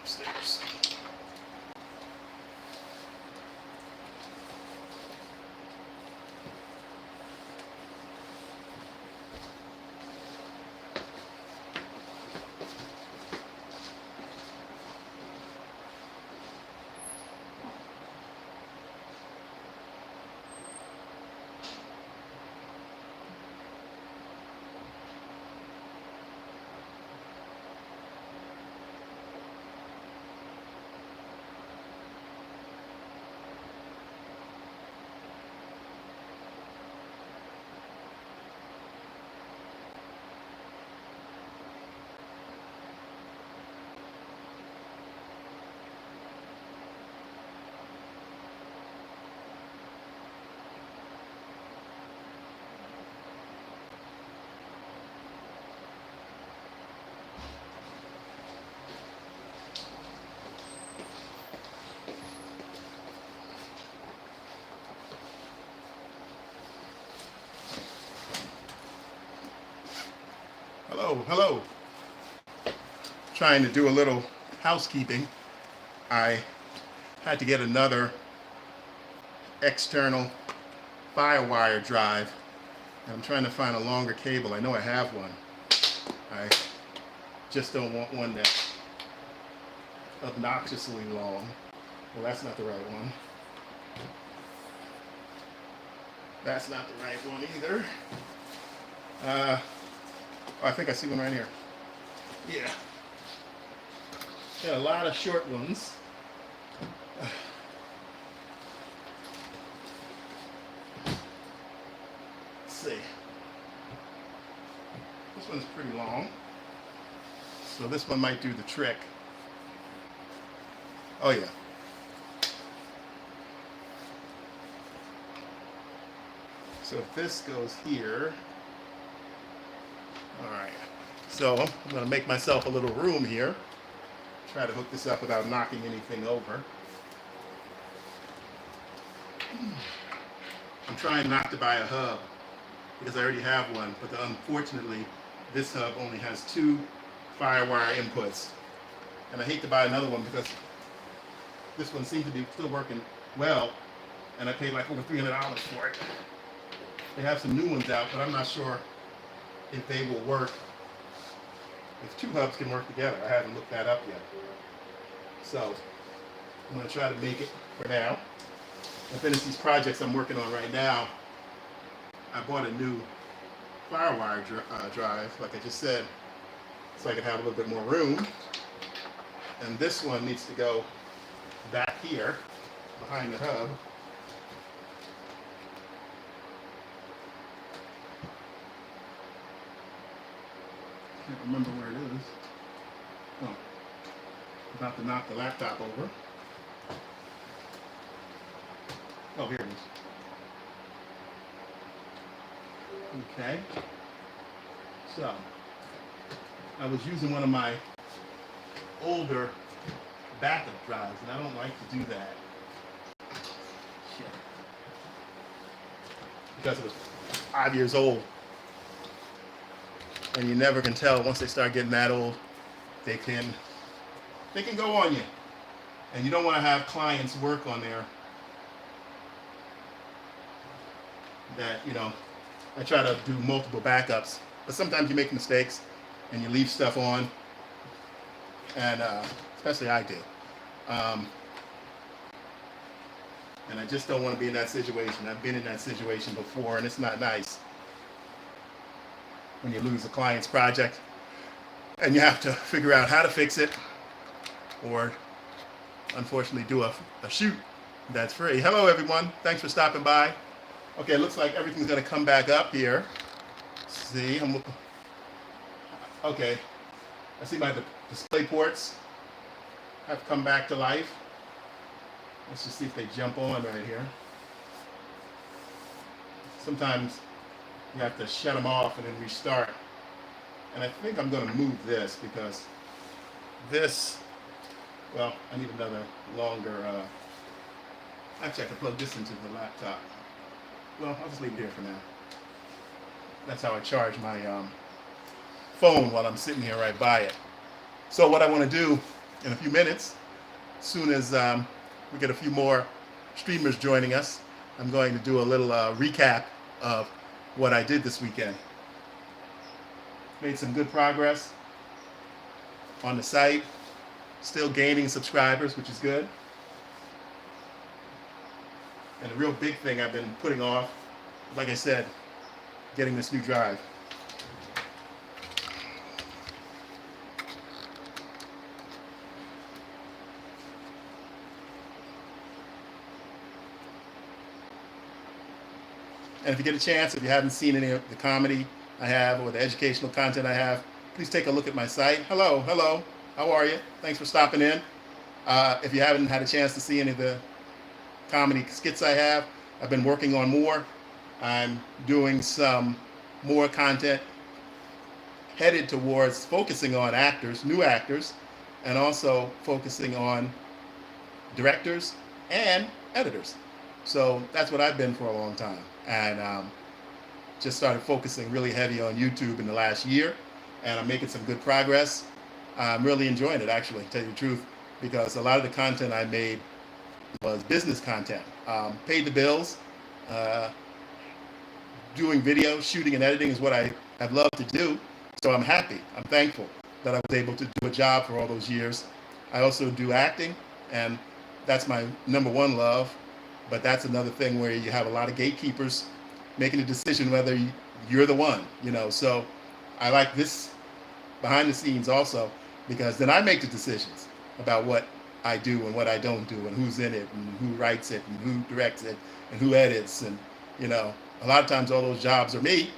Upstairs. Hello. Trying to do a little housekeeping. I had to get another external firewire drive. I'm trying to find a longer cable. I know I have one. I just don't want one that's obnoxiously long. Well, that's not the right one. That's not the right one either. I think I see one right here. Yeah. Got a lot of short ones. Let's see. This one's pretty long. So this one might do the trick. Oh yeah. So if this goes here, all right. So I'm going to make myself a little room here. Try to hook this up without knocking anything over. I'm trying not to buy a hub because I already have one, but unfortunately this hub only has 2 firewire inputs. And I hate to buy another one because this one seems to be still working well, and I paid like over $300 for it. They have some new ones out, but I'm not sure if they will work. If 2 hubs can work together. I haven't looked that up yet. So I'm going to try to make it for now. I finished these projects I'm working on right now. I bought a new firewire drive, like I just said, so I can have a little bit more room. And this one needs to go back here, behind the hub. Can't remember where it is. Oh, about to knock the laptop over. Oh, here it is. Okay. So, I was using one of my older backup drives, and I don't like to do that. Shit. Because it was 5 years old. And you never can tell once they start getting that old, they can go on you. And you don't want to have clients work on there that, you know, I try to do multiple backups, but sometimes you make mistakes and you leave stuff on, and especially I do. And I just don't want to be in that situation. I've been in that situation before, and it's not nice when you lose a client's project and you have to figure out how to fix it, or unfortunately do a shoot that's free. Hello everyone, thanks for stopping by. Okay, it looks like everything's gonna come back up here. See, okay, I see my display ports have come back to life. Let's just see if they jump on right here. Sometimes you have to shut them off and then restart. And I think I'm going to move this because this, well, I need another longer, actually I can plug this into the laptop. Well, I'll just leave it here for now. That's how I charge my phone while I'm sitting here right by it. So what I want to do in a few minutes, as soon as we get a few more streamers joining us, I'm going to do a little recap of what I did this weekend. Made some good progress on the site, still gaining subscribers, which is good. And the real big thing I've been putting off, like I said, getting this new drive. And if you get a chance, if you haven't seen any of the comedy I have or the educational content I have, please take a look at my site. Hello, how are you? Thanks for stopping in. If you haven't had a chance to see any of the comedy skits I have, I've been working on more. I'm doing some more content headed towards focusing on actors, new actors, and also focusing on directors and editors. So that's what I've been for a long time. And just started focusing really heavy on YouTube in the last year, and I'm making some good progress. I'm really enjoying it, actually, to tell you the truth, because a lot of the content I made was business content. Paid the bills. Doing video, shooting and editing is what I've loved to do. So I'm happy. I'm thankful that I was able to do a job for all those years. I also do acting, and that's my number one love. But that's another thing where you have a lot of gatekeepers making a decision whether you're the one, you know. So I like this behind the scenes also, because then I make the decisions about what I do and what I don't do, and who's in it, and who writes it, and who directs it, and who edits. And, you know, a lot of times all those jobs are me,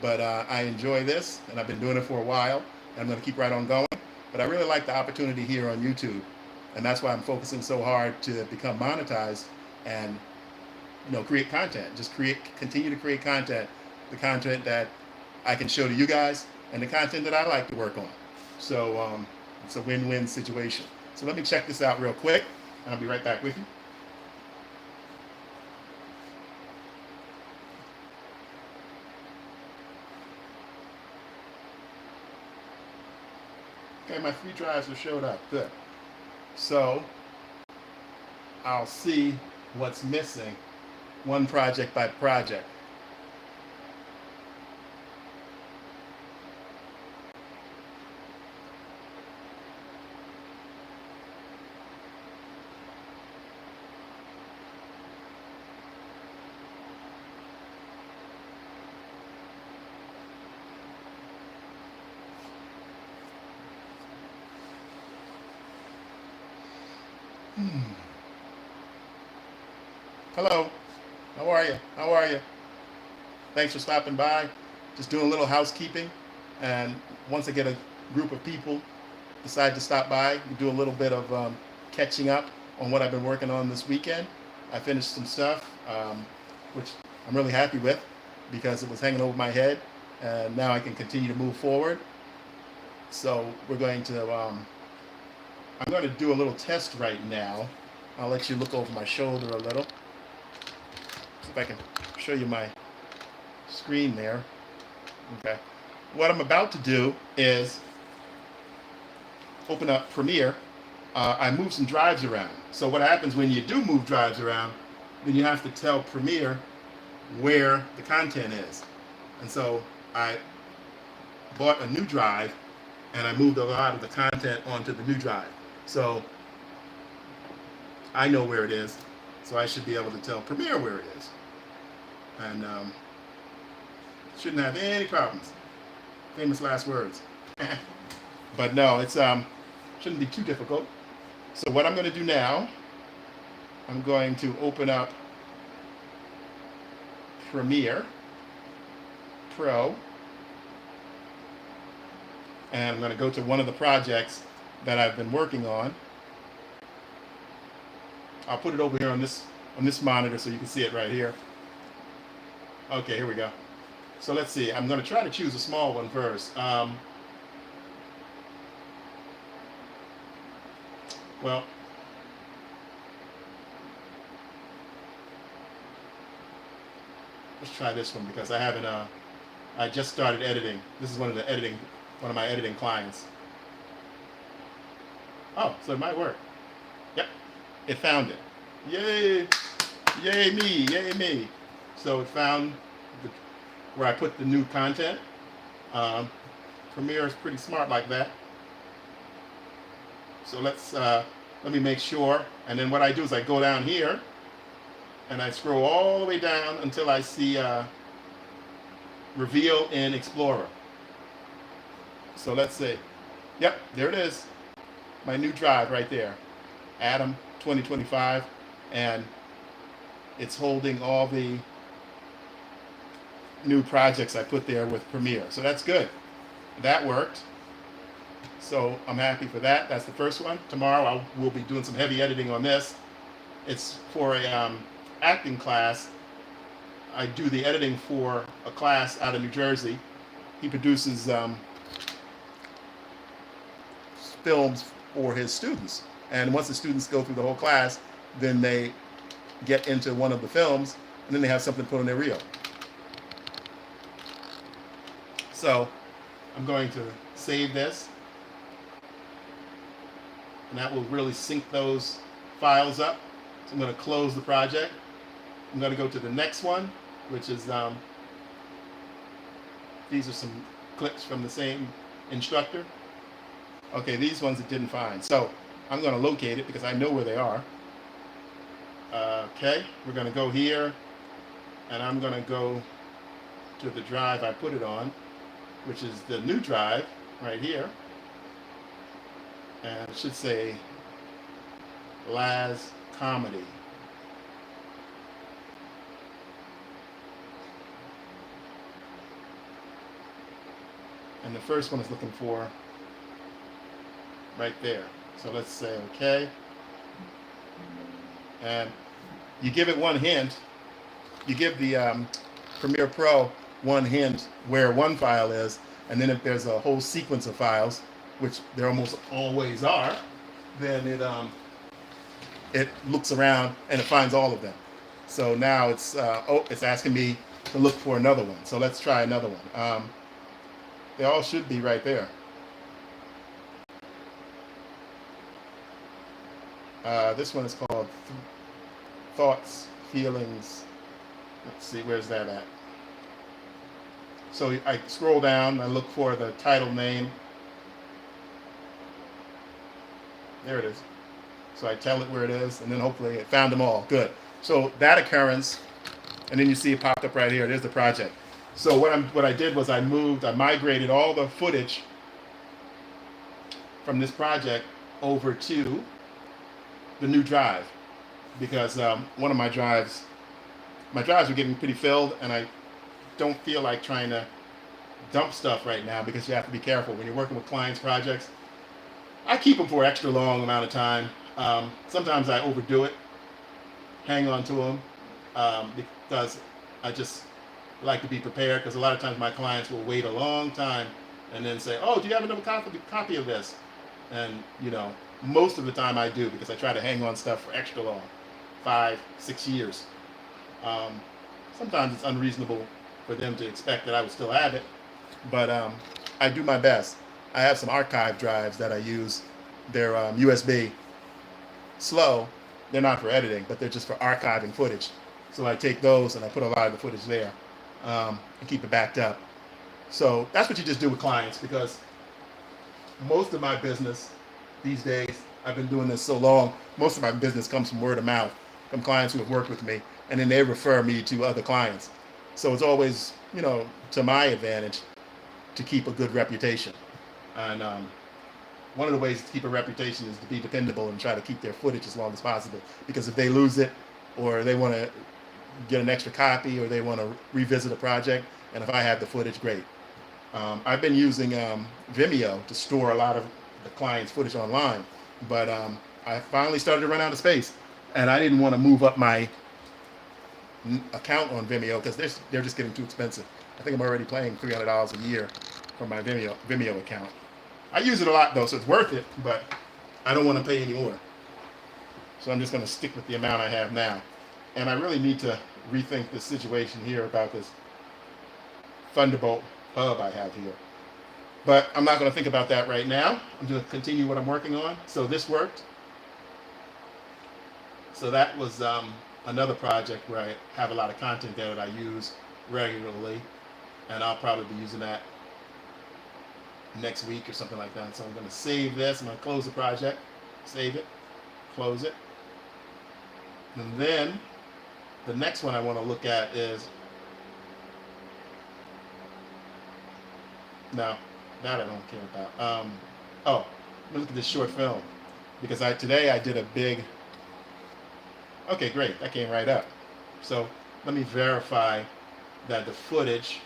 but I enjoy this, and I've been doing it for a while, and I'm going to keep right on going. But I really like the opportunity here on YouTube, and that's why I'm focusing so hard to become monetized and, you know, create content. Just continue to create content, the content that I can show to you guys, and the content that I like to work on. So it's a win-win situation. So let me check this out real quick, and I'll be right back with you. Okay, my 3 drives have showed up. Good. So I'll see what's missing, one project by project. Hello, how are you? How are you? Thanks for stopping by. Just doing a little housekeeping, and once I get a group of people decide to stop by, we do a little bit of catching up on what I've been working on this weekend. I finished some stuff, which I'm really happy with, because it was hanging over my head, and now I can continue to move forward. So we're going to, I'm going to do a little test right now. I'll let you look over my shoulder a little. See if I can show you my screen there. Okay. What I'm about to do is open up Premiere. I move some drives around. So what happens when you do move drives around, then you have to tell Premiere where the content is. And so I bought a new drive, and I moved a lot of the content onto the new drive. So I know where it is, so I should be able to tell Premiere where it is. And shouldn't have any problems. Famous last words. But no, it's shouldn't be too difficult. So what I'm going to do now, I'm going to open up Premiere Pro, and I'm going to go to one of the projects that I've been working on. I'll put it over here on this monitor so you can see it right here. Okay, here we go. So let's see. I'm going to try to choose a small one first. Well, let's try this one, because I haven't. I just started editing. This is one of my editing clients. Oh, so it might work. Yep, it found it. Yay! Yay me! Yay me! So it found the, where I put the new content. Um, Premiere is pretty smart like that. So let me make sure. And then what I do is I go down here and I scroll all the way down until I see Reveal in Explorer. So let's see. Yep, there it is. My new drive right there. Atom 2025. And it's holding all the new projects I put there with Premiere. So that's good. That worked. So I'm happy for that. That's the first one. Tomorrow I will be doing some heavy editing on this. It's for a acting class. I do the editing for a class out of New Jersey. He produces films for his students. And once the students go through the whole class, then they get into one of the films, and then they have something put on their reel. So I'm going to save this, and that will really sync those files up. So I'm going to close the project. I'm going to go to the next one, which is, these are some clips from the same instructor. Okay, these ones it didn't find. So I'm going to locate it because I know where they are. Okay, we're going to go here, and I'm going to go to the drive I put it on, which is the new drive right here. And it should say Laz Comedy. And the first one is looking for right there. So let's say okay. And you give it one hint. You give the Premiere Pro one hint where one file is, and then if there's a whole sequence of files, which there almost always are, then it looks around and it finds all of them. So now it's it's asking me to look for another one. So let's try another one. They all should be right there. This one is called Thoughts, Feelings. Let's see, where's that at? So I scroll down, I look for the title name. There it is. So I tell it where it is, and then hopefully it found them all. Good. So that occurrence, and then you see it popped up right here. There's the project. So what I did was I migrated all the footage from this project over to the new drive, because one of my drives were getting pretty filled, and I don't feel like trying to dump stuff right now because you have to be careful when you're working with clients' projects. I keep them for an extra long amount of time. Sometimes I overdo it, hang on to them, because I just like to be prepared, because a lot of times my clients will wait a long time and then say, oh, do you have another copy of this? And, you know, most of the time I do, because I try to hang on stuff for extra long, 5, 6 years. Sometimes it's unreasonable for them to expect that I would still have it, but I do my best. I have some archive drives that I use. They're USB, slow. They're not for editing, but they're just for archiving footage. So I take those and I put a lot of the footage there and keep it backed up. So that's what you just do with clients, because most of my business these days, I've been doing this so long, most of my business comes from word of mouth, from clients who have worked with me, and then they refer me to other clients. So it's always, you know, to my advantage to keep a good reputation. And one of the ways to keep a reputation is to be dependable and try to keep their footage as long as possible. Because if they lose it, or they want to get an extra copy, or they want to revisit a project, and if I have the footage, great. I've been using Vimeo to store a lot of the client's footage online, but I finally started to run out of space, and I didn't want to move up my account on Vimeo because they're just getting too expensive. I think I'm already paying $300 a year for my Vimeo account. I use it a lot though, so it's worth it, but I don't want to pay any more. So I'm just going to stick with the amount I have now. And I really need to rethink this situation here about this Thunderbolt hub I have here. But I'm not going to think about that right now. I'm going to continue what I'm working on. So this worked. So that was another project where I have a lot of content there that I use regularly, and I'll probably be using that next week or something like that. So I'm going to save this. I'm going to close the project, save it, close it. And then the next one I want to look at is, no, that I don't care about. Oh, let me look at this short film, because today I did a big, okay, great, that came right up. So let me verify that the footage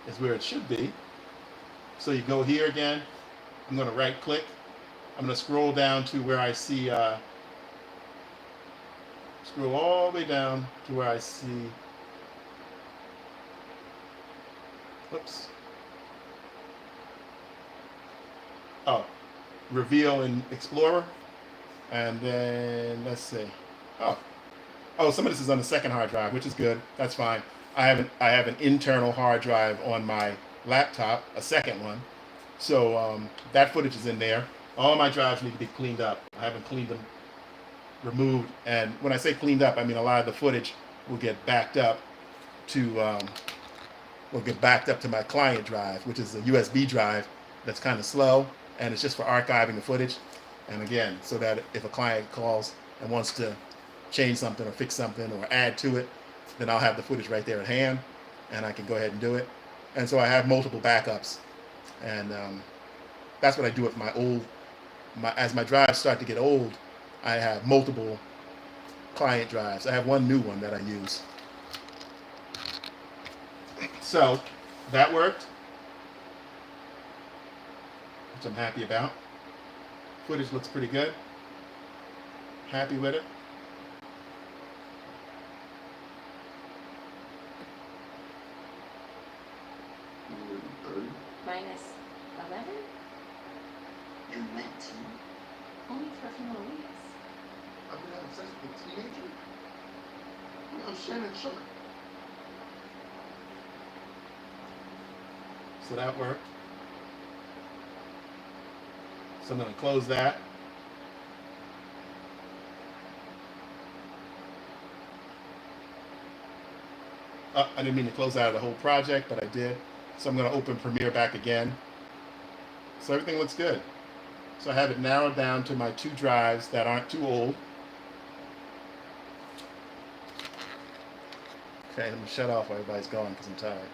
is where it should be. So you go here again, I'm going to right click, I'm going to scroll down to where I see, scroll all the way down to where I see, whoops, oh, reveal in Explorer, and then let's see, oh, some of this is on the second hard drive, which is good, that's fine. I have an internal hard drive on my laptop, a second one, so that footage is in there. All my drives need to be cleaned up. I haven't cleaned them, removed, and when I say cleaned up, I mean a lot of the footage will get backed up to my client drive, which is a USB drive that's kind of slow, and it's just for archiving the footage. And again, so that if a client calls and wants to change something or fix something or add to it, then I'll have the footage right there at hand, and I can go ahead and do it. And so I have multiple backups, and that's what I do with my old. As my drives start to get old, I have multiple client drives. I have one new one that I use. So that worked, which I'm happy about. Footage looks pretty good. Happy with it. Minus 11? And 19. Only for a few more weeks. I've been having sex with a teenager. I'm Shannon Sharp. So that worked. So I'm going to close that. I didn't mean to close out of the whole project, but I did. So I'm going to open Premiere back again. So everything looks good. So I have it narrowed down to my 2 drives that aren't too old. Okay, let me shut off while everybody's going because I'm tired.